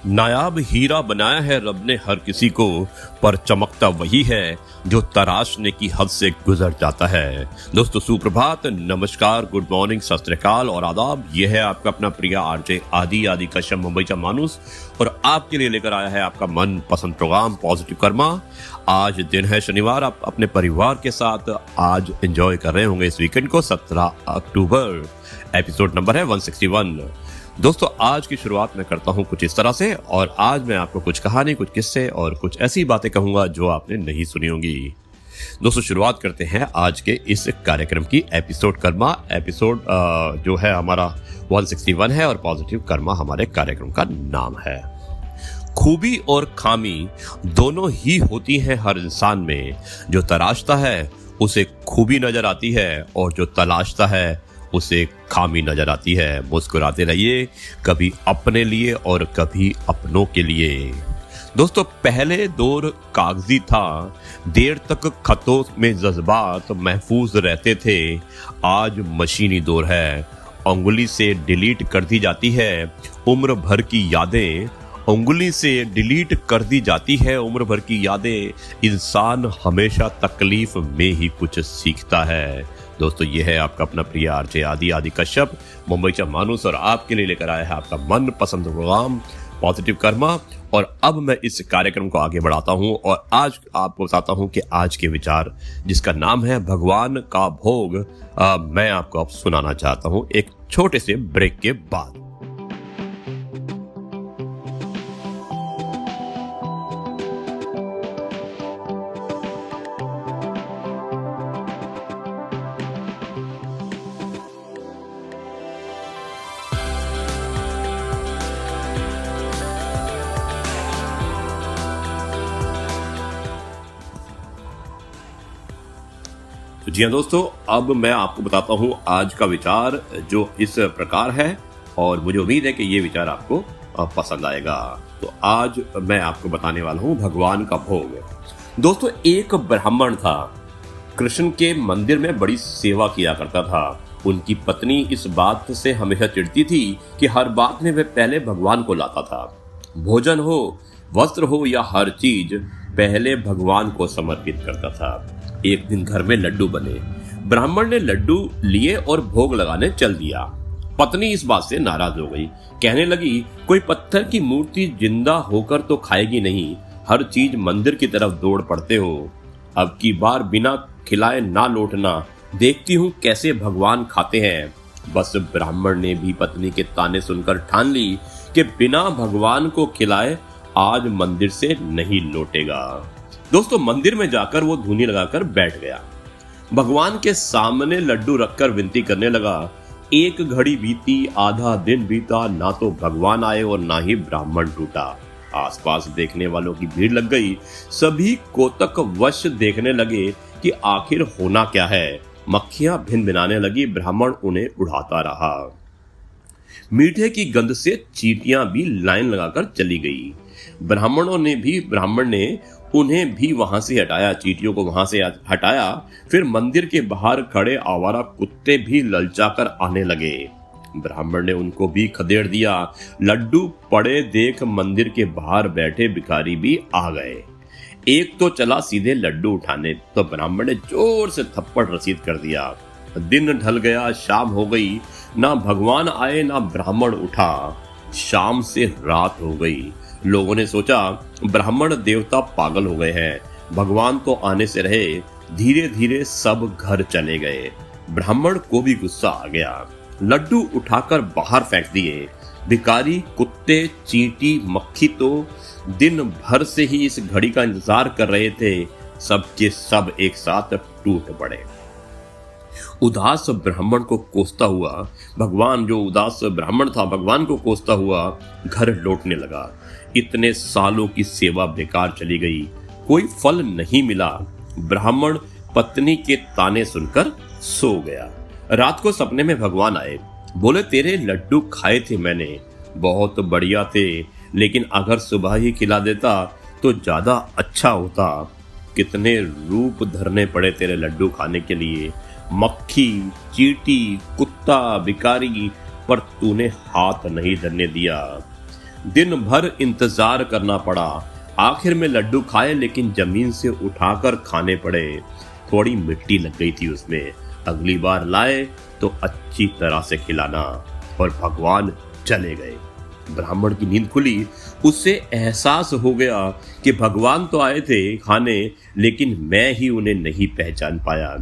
नायाब हीरा बनाया है रब ने हर किसी को, पर चमकता वही है जो तराशने की हद से गुजर जाता है। दोस्तों सुप्रभात, नमस्कार, गुड मॉर्निंग, सत श्री अकाल और आदाब। यह है आपका अपना प्रिय आरजे आदि कश्यप मुंबई का मानुस और आपके लिए लेकर आया है आपका मन पसंद प्रोग्राम पॉजिटिव कर्मा। आज दिन है शनिवार, आप अपने परिवार के साथ आज एंजॉय कर रहे होंगे इस वीकेंड को। 17 अक्टूबर, एपिसोड नंबर है 161। दोस्तों आज की शुरुआत मैं करता हूं कुछ इस तरह से, और आज मैं आपको कुछ कहानी, कुछ किस्से और कुछ ऐसी बातें कहूंगा जो आपने नहीं सुनी होंगी। दोस्तों शुरुआत करते हैं आज के इस कार्यक्रम की। एपिसोड कर्मा एपिसोड जो है हमारा 161 है और पॉजिटिव कर्मा हमारे कार्यक्रम का नाम है। खूबी और खामी दोनों ही होती हैं हर इंसान में। जो तराशता है उसे खूबी नजर आती है और जो तलाशता है उसे खामी नजर आती है। मुस्कुराते रहिए, कभी अपने लिए और कभी अपनों के लिए। दोस्तों पहले दौर कागजी था, देर तक खतों में जज्बात महफूज रहते थे। आज मशीनी दौर है, उंगली से डिलीट कर दी जाती है उम्र भर की यादें। उंगली से डिलीट कर दी जाती है उम्र भर की यादें। इंसान हमेशा तकलीफ में ही कुछ सीखता है। दोस्तों ये है आपका अपना प्रिय आरजे आदि कश्यप मुंबई का मानुस और आपके लिए लेकर आया है आपका मन पसंद प्रोग्राम पॉजिटिव कर्मा। और अब मैं इस कार्यक्रम को आगे बढ़ाता हूं और आज आपको बताता हूं कि आज के विचार जिसका नाम है भगवान का भोग, मैं आपको अब सुनाना चाहता हूं एक छोटे से ब्रेक के बाद। जी हाँ दोस्तों, अब मैं आपको बताता हूँ आज का विचार जो इस प्रकार है और मुझे उम्मीद है कि ये विचार आपको पसंद आएगा। तो आज मैं आपको बताने वाला हूँ भगवान का भोग। दोस्तों एक ब्राह्मण था, कृष्ण के मंदिर में बड़ी सेवा किया करता था। उनकी पत्नी इस बात से हमेशा चिढ़ती थी कि हर बात में वह पहले भगवान को लाता था। भोजन हो, वस्त्र हो या हर चीज पहले भगवान को समर्पित करता था। एक दिन घर में लड्डू बने, ब्राह्मण ने लड्डू लिए और भोग लगाने चल दिया। पत्नी इस बात से नाराज हो गई, कहने लगी कोई पत्थर की मूर्ति जिंदा होकर तो खाएगी नहीं, हर चीज मंदिर की तरफ दौड़ पड़ते हो। अब की बार बिना खिलाए ना लौटना, देखती हूँ कैसे भगवान खाते हैं। बस ब्राह्मण ने भी पत्नी के ताने सुनकर ठान ली कि बिना भगवान को खिलाए आज मंदिर से नहीं लौटेगा। दोस्तों मंदिर में जाकर वो धूनी लगाकर बैठ गया। भगवान के सामने लड्डू रखकर विनती करने लगा। एक घड़ी बीती, आधा दिन बीता, ना तो भगवान आए और ना ही ब्राह्मण टूटा। आसपास देखने वालों की भीड़ लग गई। सभी कोतक वश देखने लगे कि आखिर होना क्या है। मक्खियां भिनभिनाने लगी, ब्राह्मण उन्हें उड़ाता रहा। मीठे की गंध से चींटियां भी लाइन लगाकर चली गई। ब्राह्मण ने उन्हें भी वहां से हटाया, चींटियों को वहां से हटाया। फिर मंदिर के बाहर खड़े आवारा कुत्ते भी ललचाकर आने लगे। ब्राह्मण ने उनको भी खदेड़ दिया। लड्डू पड़े देख मंदिर के बाहर बैठे भिखारी भी आ गए। एक तो चला सीधे लड्डू उठाने, तो ब्राह्मण ने जोर से थप्पड़ रसीद कर दिया। दिन ढल गया, शाम हो गई, ना भगवान आए ना ब्राह्मण उठा। शाम से रात हो गई। लोगों ने सोचा ब्राह्मण देवता पागल हो गए हैं, भगवान तो आने से रहे। धीरे धीरे सब घर चले गए। ब्राह्मण को भी गुस्सा आ गया, लड्डू उठाकर बाहर फेंक दिए। भिखारी, कुत्ते, चींटी, मक्खी तो दिन भर से ही इस घड़ी का इंतजार कर रहे थे। सबके सब एक साथ टूट पड़े। उदास ब्राह्मण को कोसता हुआ उदास ब्राह्मण था, भगवान को कोसता हुआ घर लौटने लगा। इतने सालों की सेवा बेकार चली गई, कोई फल नहीं मिला। ब्राह्मण पत्नी के ताने सुनकर सो गया। रात को सपने में भगवान आए, बोले तेरे लड्डू खाए थे मैंने, बहुत बढ़िया थे, लेकिन अगर सुबह ही खिला देता तो ज्यादा अच्छा होता। कितने रूप धरने पड़े तेरे लड्डू खाने के लिए, मक्खी, चींटी, कुत्ता, भिखारी, पर तूने हाथ नहीं धरने दिया। दिन भर इंतजार करना पड़ा। आखिर में लड्डू खाए लेकिन जमीन से उठाकर खाने पड़े। थोड़ी मिट्टी लग गई थी उसमें। अगली बार लाए तो अच्छी तरह से खिलाना। और भगवान चले गए। ब्राह्मण की नींद खुली। उससे एहसास हो गया कि भगवान तो आए थे खाने, लेकिन मैं ही उन्हें नहीं पहचान पाया।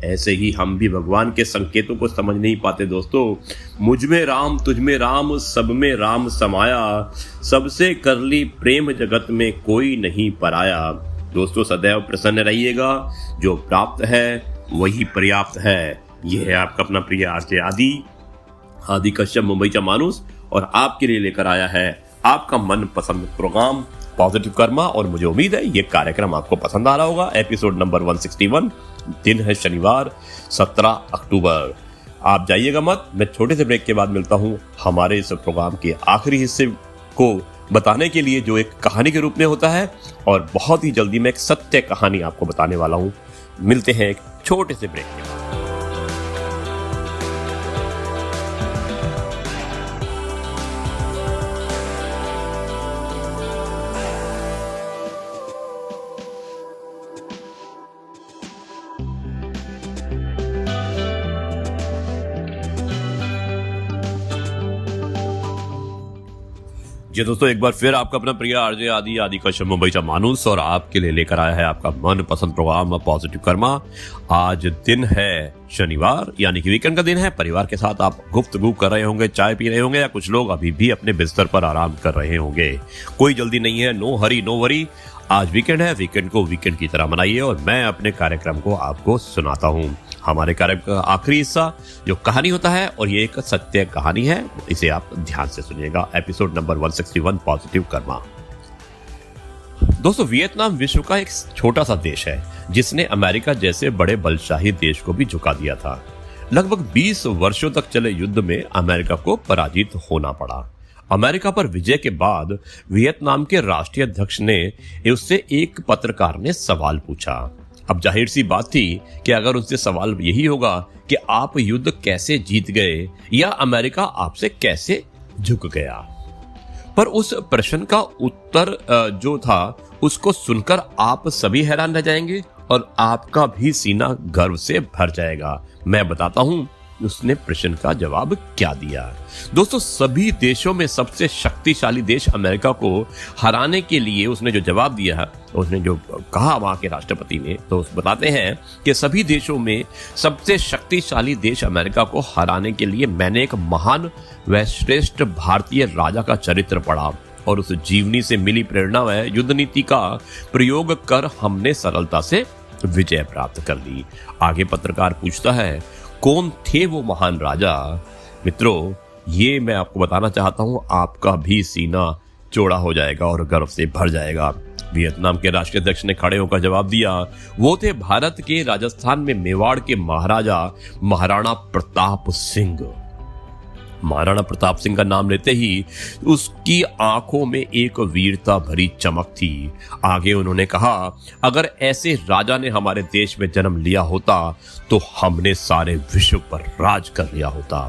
ऐसे ही हम भी भगवान के संकेतों को समझ नहीं पाते दोस्तों। मुझ में राम, तुझ में राम, सब में राम समाया, सबसे कर ली प्रेम, जगत में कोई नहीं पराया। दोस्तों सदैव प्रसन्न रहिएगा। जो प्राप्त है वही पर्याप्त है। यह है आपका अपना प्रिय आरजे आदि कश्यप, मुंबई का मानुस, और आपके लिए लेकर आया है आपका मनपसंद प्रोग्राम पॉजिटिव कर्मा। और मुझे उम्मीद है ये कार्यक्रम आपको पसंद आ रहा होगा। एपिसोड नंबर 161, दिन है शनिवार 17 अक्टूबर। आप जाइएगा मत। मैं छोटे से ब्रेक के बाद मिलता हूं हमारे इस प्रोग्राम के आखिरी हिस्से को बताने के लिए, जो एक कहानी के रूप में होता है। और बहुत ही जल्दी मैं एक सत्य कहानी आपको बताने वाला हूं। मिलते हैं एक छोटे से ब्रेक के बाद। जी दोस्तों, एक बार फिर आपका अपना प्रिय आरजे आदि कश्यप, मुंबई का मानुस, और आपके लिए लेकर आया है आपका मनपसंद प्रोग्राम पॉजिटिव कर्मा। आज दिन है शनिवार, यानी कि वीकेंड का दिन है। परिवार के साथ आप गुफ्तगू कर रहे होंगे, चाय पी रहे होंगे, या कुछ लोग अभी भी अपने बिस्तर पर आराम कर रहे होंगे। कोई जल्दी नहीं है, नो हरी नो वरी। आज वीकेंड है, वीकेंड को वीकेंड की तरह मनाइए। और मैं अपने कार्यक्रम को आपको सुनाता हूँ। हमारे कार्यक्रम का आखिरी हिस्सा जो कहानी होता है, और ये एक सत्य कहानी है, इसे आप ध्यान से सुनिएगा। Episode number 161, positive Karma. दोस्तों, वियतनाम विश्व का एक छोटा सा देश है जिसने अमेरिका जैसे बड़े बलशाही देश को भी झुका दिया था। लगभग 20 वर्षों तक चले युद्ध में अमेरिका को पराजित होना पड़ा। अमेरिका पर विजय के बाद वियतनाम के राष्ट्रीय अध्यक्ष ने उससे एक पत्रकार ने सवाल पूछा। अब जाहिर सी बात थी कि अगर उनसे सवाल यही होगा कि आप युद्ध कैसे जीत गए, या अमेरिका आपसे कैसे झुक गया। पर उस प्रश्न का उत्तर जो था, उसको सुनकर आप सभी हैरान रह जाएंगे और आपका भी सीना गर्व से भर जाएगा। मैं बताता हूं उसने प्रश्न का जवाब क्या दिया। दोस्तों, सभी देशों में सबसे शक्तिशाली देश अमेरिका को हराने के लिए उसने जो जवाब दिया, उसने जो कहा वहां के राष्ट्रपति ने, तो बताते हैं कि सभी देशों में सबसे शक्तिशाली देश अमेरिका को हराने के लिए मैंने एक महान व श्रेष्ठ भारतीय राजा का चरित्र पढ़ा, और उस जीवनी से मिली प्रेरणा व युद्ध नीति का प्रयोग कर हमने सरलता से विजय प्राप्त कर ली। आगे पत्रकार पूछता है, कौन थे वो महान राजा? मित्रों, ये मैं आपको बताना चाहता हूं, आपका भी सीना चौड़ा हो जाएगा और गर्व से भर जाएगा। वियतनाम के राष्ट्रीय अध्यक्ष ने खड़े होकर जवाब दिया, वो थे भारत के राजस्थान में मेवाड़ के महाराजा महाराणा प्रताप सिंह। महाराणा प्रताप सिंह का नाम लेते ही उसकी आंखों में एक वीरता भरी चमक थी। आगे उन्होंने कहा, अगर ऐसे राजा ने हमारे देश में जन्म लिया होता तो हमने सारे विश्व पर राज कर लिया होता।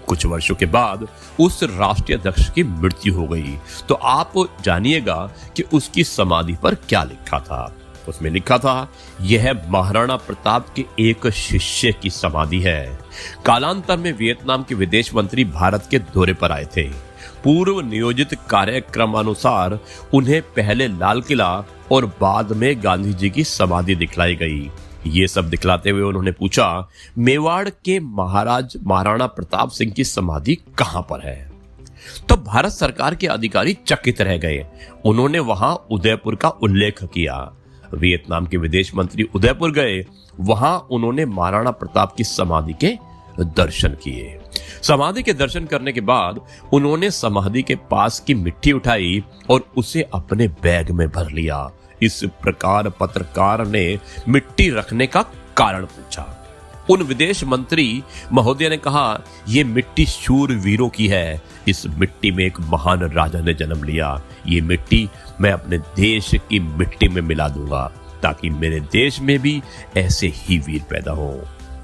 कुछ वर्षों के बाद उस राष्ट्रीय अध्यक्ष की मृत्यु हो गई। तो आप जानिएगा कि उसकी समाधि पर क्या लिखा था। उसमें लिखा था, यह महाराणा प्रताप के एक शिष्य की समाधि है। कालांतर में वियतनाम के विदेश मंत्री भारत के दौरे पर आए थे। पूर्व नियोजित कार्यक्रमानुसार उन्हें पहले लाल किला और बाद में गांधी जी की समाधि दिखलाई गई। ये सब दिखलाते हुए उन्होंने पूछा, मेवाड़ के महाराज महाराणा प्रताप सिंह की समाधि कहां पर है? तो भारत सरकार के अधिकारी चकित रह गए। उन्होंने वहां उदयपुर का उल्लेख किया। वियतनाम के विदेश मंत्री उदयपुर गए। वहां उन्होंने महाराणा प्रताप की समाधि के दर्शन किए। समाधि के दर्शन करने के बाद उन्होंने समाधि के पास की मिट्टी उठाई और उसे अपने बैग में भर लिया। इस प्रकार पत्रकार ने मिट्टी रखने का कारण पूछा। उन विदेश मंत्री महोदय ने कहा, यह मिट्टी शूरवीरों की है। इस मिट्टी में एक महान राजा ने जन्म लिया। ये मिट्टी मैं अपने देश की मिट्टी में मिला दूंगा, ताकि मेरे देश में भी ऐसे ही वीर पैदा हो।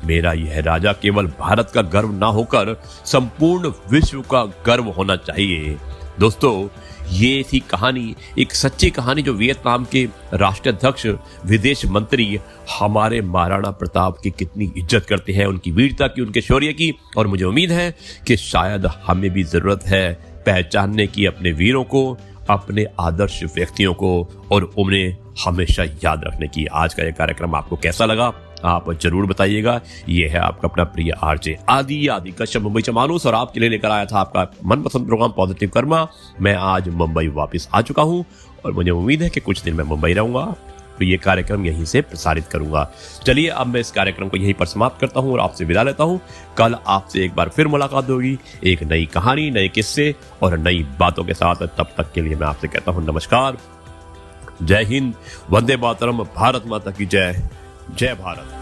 मेरा यह राजा केवल भारत का गर्व ना होकर संपूर्ण विश्व का गर्व होना चाहिए। दोस्तों, ये थी कहानी, एक सच्ची कहानी जो वियतनाम के राष्ट्राध्यक्ष, विदेश मंत्री हमारे महाराणा प्रताप की कितनी इज्जत करते हैं, उनकी वीरता की, उनके शौर्य की। और मुझे उम्मीद है कि शायद हमें भी जरूरत है पहचानने की अपने वीरों को, अपने आदर्श व्यक्तियों को, और उन्हें हमेशा याद रखने की। आज का यह कार्यक्रम आपको कैसा लगा आप जरूर बताइएगा। यह है आपका अपना प्रिय आरजे आदि कश्यप मुंबई से मानुस, और आपके लिए लेकर आया था आपका मनपसंद प्रोग्राम पॉजिटिव कर्मा। मैं आज मुंबई वापस आ चुका हूं और मुझे उम्मीद है कि कुछ दिन मैं मुंबई रहूंगा, तो ये कार्यक्रम यहीं से प्रसारित करूंगा। चलिए अब मैं इस कार्यक्रम को यहीं पर समाप्त करता हूं और आपसे विदा लेता हूं। कल आपसे एक बार फिर मुलाकात होगी, एक नई कहानी, नए किस्से और नई बातों के साथ। तब तक के लिए मैं आपसे कहता हूं नमस्कार, जय हिंद, वंदे मातरम, भारत माता की जय, जय भारत।